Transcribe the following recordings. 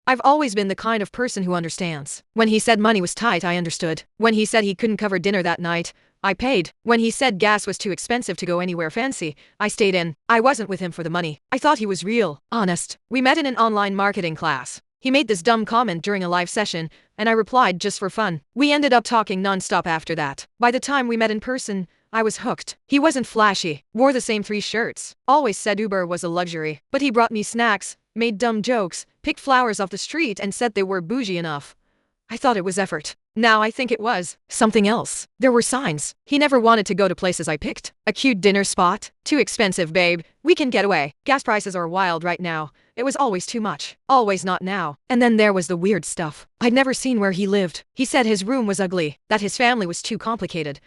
I've always been the kind of person who understands. When he said money was tight, I understood. When he said he couldn't cover dinner that night, I paid. When he said gas was too expensive to go anywhere fancy, I stayed in. I wasn't with him for the money. I thought he was real, honest. We met in an online marketing class. He made this dumb comment during a live session, and I replied just for fun. We ended up talking nonstop after that. By the time we met in person, I was hooked. He wasn't flashy, wore the same 3 shirts, always said Uber was a luxury, but he brought me snacks, made dumb jokes, picked flowers off the street and said they were bougie enough. I thought it was effort. Now I think it was something else. There were signs. He never wanted to go to places I picked. A cute dinner spot. Too expensive, babe. We can get away. Gas prices are wild right now. It was always too much. Always not now. And then there was the weird stuff. I'd never seen where he lived. He said his room was ugly, that his family was too complicated.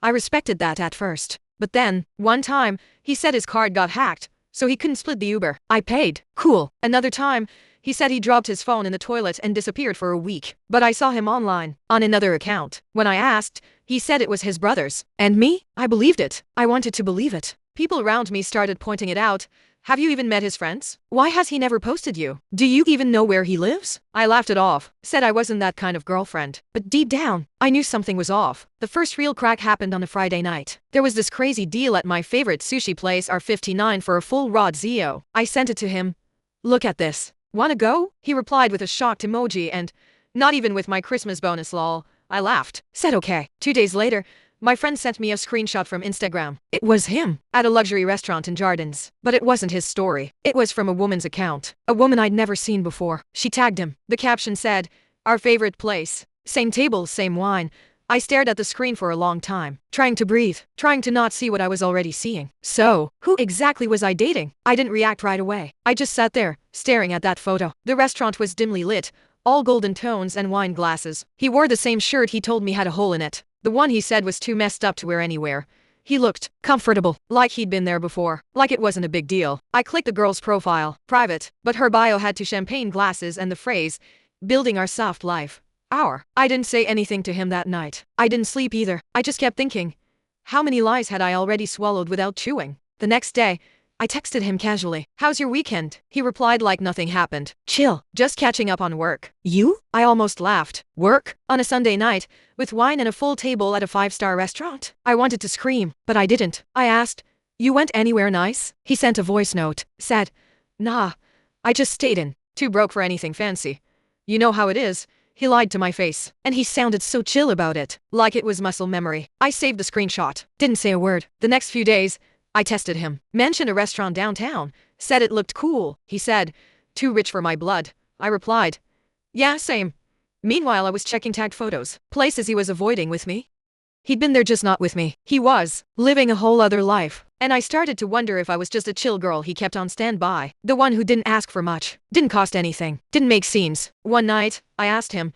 I respected that at first. But then, one time, he said his card got hacked, so he couldn't split the Uber. I paid. Cool. Another time, he said he dropped his phone in the toilet and disappeared for a week. But I saw him online, on another account. When I asked, he said it was his brother's. And me? I believed it. I wanted to believe it. People around me started pointing it out. Have you even met his friends? Why has he never posted you? Do you even know where he lives? I laughed it off, said I wasn't that kind of girlfriend. But deep down, I knew something was off. The first real crack happened on a Friday night. There was this crazy deal at my favorite sushi place R59 for a full rod Zio. I sent it to him. Look at this. Wanna go? He replied with a shocked emoji and, not even with my Christmas bonus lol. I laughed, said okay. 2 days later, my friend sent me a screenshot from Instagram. It was him, at a luxury restaurant in Jardins. But it wasn't his story. It was from a woman's account. A woman I'd never seen before. She tagged him. The caption said, "Our favorite place. Same table, same wine." I stared at the screen for a long time, trying to breathe, trying to not see what I was already seeing. So, who exactly was I dating? I didn't react right away. I just sat there, staring at that photo. The restaurant was dimly lit, all golden tones and wine glasses. He wore the same shirt he told me had a hole in it. The one he said was too messed up to wear anywhere. He looked comfortable, like he'd been there before, like it wasn't a big deal. I clicked the girl's profile, private, but her bio had 2 champagne glasses and the phrase, "Building our soft life." I didn't say anything to him that night. I didn't sleep either. I just kept thinking, how many lies had I already swallowed without chewing? The next day, I texted him casually. How's your weekend? He replied like nothing happened. Chill, just catching up on work. You? I almost laughed. Work? On a Sunday night, with wine and a full table at a 5-star restaurant? I wanted to scream, but I didn't. I asked, you went anywhere nice? He sent a voice note, said, nah, I just stayed in. Too broke for anything fancy. You know how it is. He lied to my face, and he sounded so chill about it, like it was muscle memory. I saved the screenshot, didn't say a word. The next few days, I tested him. Mentioned a restaurant downtown, said it looked cool. He said, too rich for my blood. I replied, yeah, same. Meanwhile, I was checking tagged photos, places he was avoiding with me. He'd been there, just not with me. He was living a whole other life. And I started to wonder if I was just a chill girl he kept on standby. The one who didn't ask for much, didn't cost anything, didn't make scenes. One night, I asked him,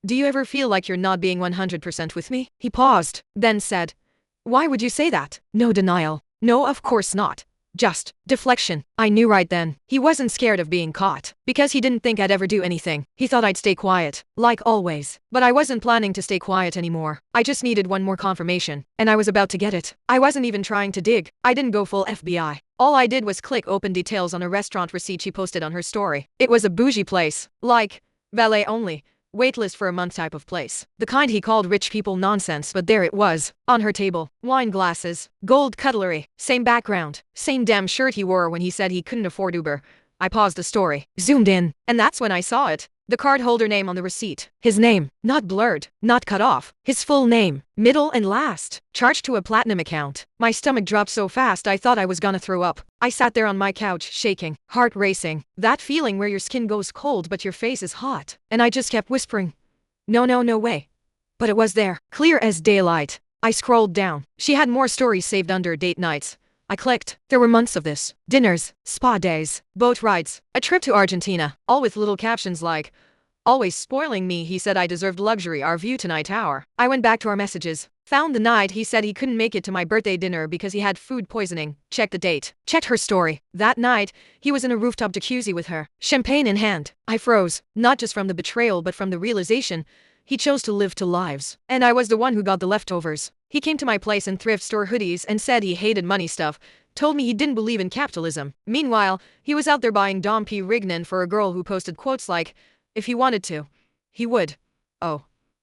do you ever feel like you're not being 100% with me? He paused, then said, why would you say that? No denial. No, of course not. Just deflection. I knew right then. He wasn't scared of being caught, because he didn't think I'd ever do anything. He thought I'd stay quiet, like always. But I wasn't planning to stay quiet anymore. I just needed one more confirmation, and I was about to get it. I wasn't even trying to dig. I didn't go full FBI. All I did was click open details on a restaurant receipt she posted on her story. It was a bougie place, like valet only, waitlist for a month type of place. The kind he called rich people nonsense, but there it was, on her table. Wine glasses, gold cutlery, same background, same damn shirt he wore when he said he couldn't afford Uber. I paused the story, zoomed in, and that's when I saw it. The card holder name on the receipt. His name, not blurred, not cut off. His full name, middle and last, charged to a platinum account. My stomach dropped so fast I thought I was gonna throw up. I sat there on my couch, shaking, heart racing. That feeling where your skin goes cold but your face is hot. And I just kept whispering, no, no, no way. But it was there, clear as daylight. I scrolled down. She had more stories saved under date nights. I clicked. There were months of this. Dinners, spa days, boat rides, a trip to Argentina, all with little captions like, always spoiling me, he said I deserved luxury, our view tonight tower. I went back to our messages. Found the night he said he couldn't make it to my birthday dinner because he had food poisoning. Checked the date. Checked her story. That night, he was in a rooftop jacuzzi with her, champagne in hand. I froze, not just from the betrayal but from the realization he chose to live 2 lives. And I was the one who got the leftovers. He came to my place in thrift store hoodies and said he hated money stuff, told me he didn't believe in capitalism. Meanwhile, he was out there buying Dom P. Rignan for a girl who posted quotes like, If he wanted to, he would. Oh.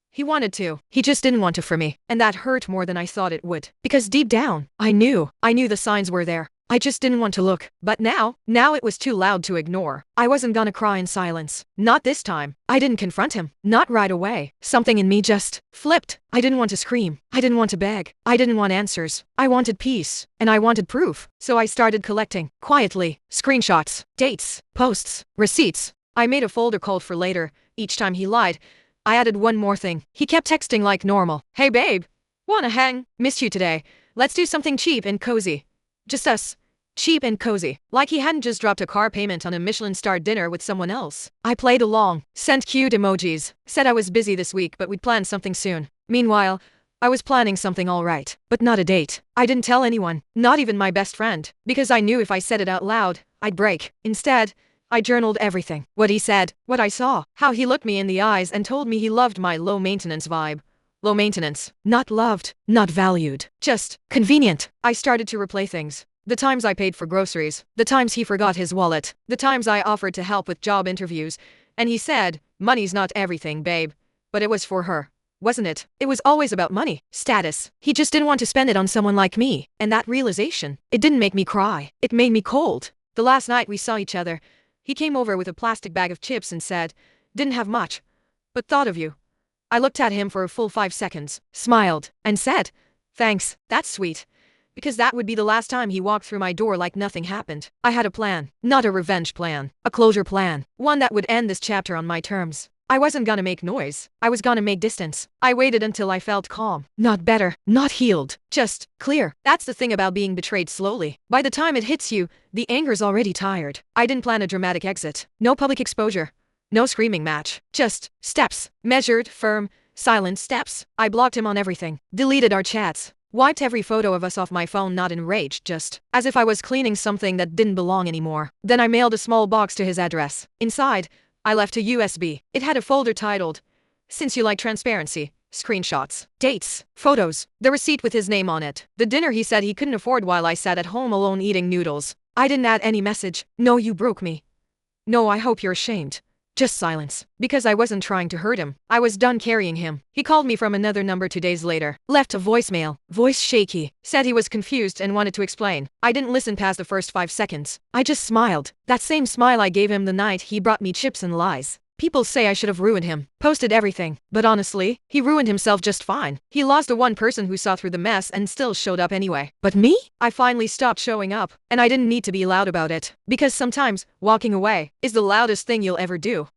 He wanted to. He just didn't want to for me. And that hurt more than I thought it would. Because deep down, I knew the signs were there. I just didn't want to look. But now it was too loud to ignore. I wasn't gonna cry in silence. Not this time. I didn't confront him. Not right away. Something in me just flipped. I didn't want to scream. I didn't want to beg. I didn't want answers. I wanted peace. And I wanted proof. So I started collecting, quietly, screenshots, dates, posts, receipts. I made a folder called for later. Each time he lied, I added one more thing. He kept texting like normal. Hey babe, wanna hang? Missed you today. Let's do something cheap and cozy. Just us. Cheap and cozy. Like he hadn't just dropped a car payment on a Michelin-starred dinner with someone else. I played along, sent cute emojis, said I was busy this week but we'd plan something soon. Meanwhile, I was planning something alright, but not a date. I didn't tell anyone, not even my best friend, because I knew if I said it out loud, I'd break. Instead, I journaled everything. What he said, what I saw, how he looked me in the eyes and told me he loved my low-maintenance vibe. Low maintenance. Not loved, not valued. Just convenient. I started to replay things. The times I paid for groceries, the times he forgot his wallet, the times I offered to help with job interviews, and he said, money's not everything, babe. But it was for her, wasn't it? It was always about money, status. He just didn't want to spend it on someone like me. And that realization, it didn't make me cry. It made me cold. The last night we saw each other, he came over with a plastic bag of chips and said, didn't have much, but thought of you. I looked at him for a full 5 seconds, smiled, and said, thanks, that's sweet. Because that would be the last time he walked through my door like nothing happened. I had a plan, not a revenge plan, a closure plan, one that would end this chapter on my terms. I wasn't gonna make noise. I was gonna make distance. I waited until I felt calm. Not better, not healed, just clear. That's the thing about being betrayed slowly. By the time it hits you, the anger's already tired. I didn't plan a dramatic exit. No public exposure. No screaming match. Just steps. Measured, firm, silent steps. I blocked him on everything. Deleted our chats. Wiped every photo of us off my phone, not in rage, just as if I was cleaning something that didn't belong anymore. Then I mailed a small box to his address. Inside, I left a USB. It had a folder titled, Since You Like Transparency, Screenshots, Dates, Photos, the receipt with his name on it. The dinner he said he couldn't afford while I sat at home alone eating noodles. I didn't add any message. No, you broke me. No, I hope you're ashamed. Just silence. Because I wasn't trying to hurt him. I was done carrying him. He called me from another number 2 days later. Left a voicemail. Voice shaky. Said he was confused and wanted to explain. I didn't listen past the first 5 seconds. I just smiled. That same smile I gave him the night he brought me chips and lies. People say I should have ruined him, posted everything. But honestly, he ruined himself just fine. He lost the one person who saw through the mess and still showed up anyway. But me? I finally stopped showing up. And I didn't need to be loud about it. Because sometimes, walking away is the loudest thing you'll ever do.